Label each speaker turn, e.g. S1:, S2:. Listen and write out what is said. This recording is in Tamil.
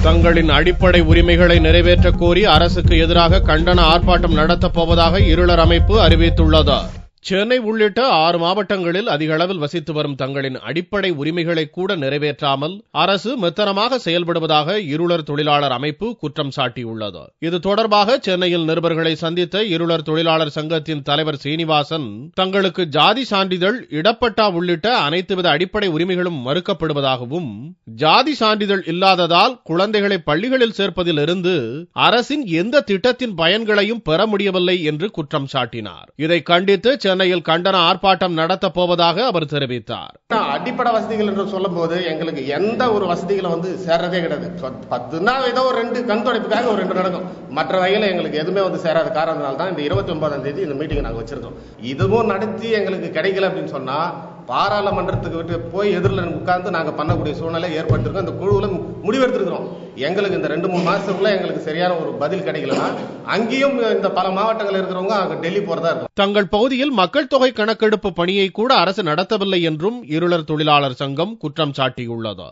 S1: தங்களின் அடிப்படை உரிமைகளை நிறைவேற்றக் கோரி அரசுக்கு எதிராக கண்டன ஆர்ப்பாட்டம் நடத்தப் போவதாக இருளர் அமைப்பு அறிவித்துள்ளது. சென்னை உள்ளிட்ட 6 மாவட்டங்களில் அதிக அளவில் வசித்து வரும் தங்களின் அடிப்படை உரிமைகளை கூட நிறைவேற்றாமல் அரசு மெத்தனமாக செயல்படுவதாக இருளர் தொழிலாளர் அமைப்பு குற்றம் சாட்டியுள்ளது. இது தொடர்பாக சென்னையில் நிருபர்களை சந்தித்த இருளர் தொழிலாளர் சங்கத்தின் தலைவர் சீனிவாசன், தங்களுக்கு ஜாதி சான்றிதழ், இடப்பட்டா உள்ளிட்ட அனைத்துவித அடிப்படை உரிமைகளும் மறுக்கப்படுவதாகவும், ஜாதி சான்றிதழ் இல்லாததால் குழந்தைகளை பள்ளிகளில் சேர்ப்பதில் இருந்து அரசின் எந்த திட்டத்தின் பயன்களையும் பெற முடியவில்லை என்று குற்றம் சாட்டினார். இதை கண்டித்து சென்னையில் கண்டன ஆர்ப்பாட்டம் நடத்தப் போவதாக அவர் தெரிவித்தார்.
S2: அடிப்படை வசதிகள் என்று சொல்லும் போது எங்களுக்கு எந்த ஒரு வசதிகளை சேர்றதே கிடையாது. 10 ஏதோ ஒரு 2 கண் துடைப்புக்காக ஒரு 2 நடக்கும். மற்ற வகையில் எங்களுக்கு எதுவுமே சேராத காரணத்தினால தான் இந்த 29ஆம் தேதி இந்த மீட்டிங் நாங்கள் வச்சிருக்கோம். இதுவும் நடத்தி எங்களுக்கு கிடைக்கல அப்படின்னு சொன்னா பாராளுமன்றத்துக்கு விட்டு போய் எதிரில் உட்கார்ந்து நாங்கள் பண்ணக்கூடிய சூழ்நிலை ஏற்பட்டிருக்கோம். இந்த குழுவில் முடிவெடுத்திருக்கிறோம். எங்களுக்கு இந்த 2-3 மாசத்துக்குள்ள எங்களுக்கு சரியான ஒரு பதில் கிடைக்கலன்னா அங்கேயும் இந்த பல மாவட்டங்கள் இருக்கிறவங்க அங்க டெல்லி போறதா இருக்கும்.
S1: தங்கள் பகுதியில் மக்கள் தொகை கணக்கெடுப்பு பணியை கூட அரசு நடத்தவில்லை என்றும் இருளர் தொழிலாளர் சங்கம் குற்றம் சாட்டியுள்ளது.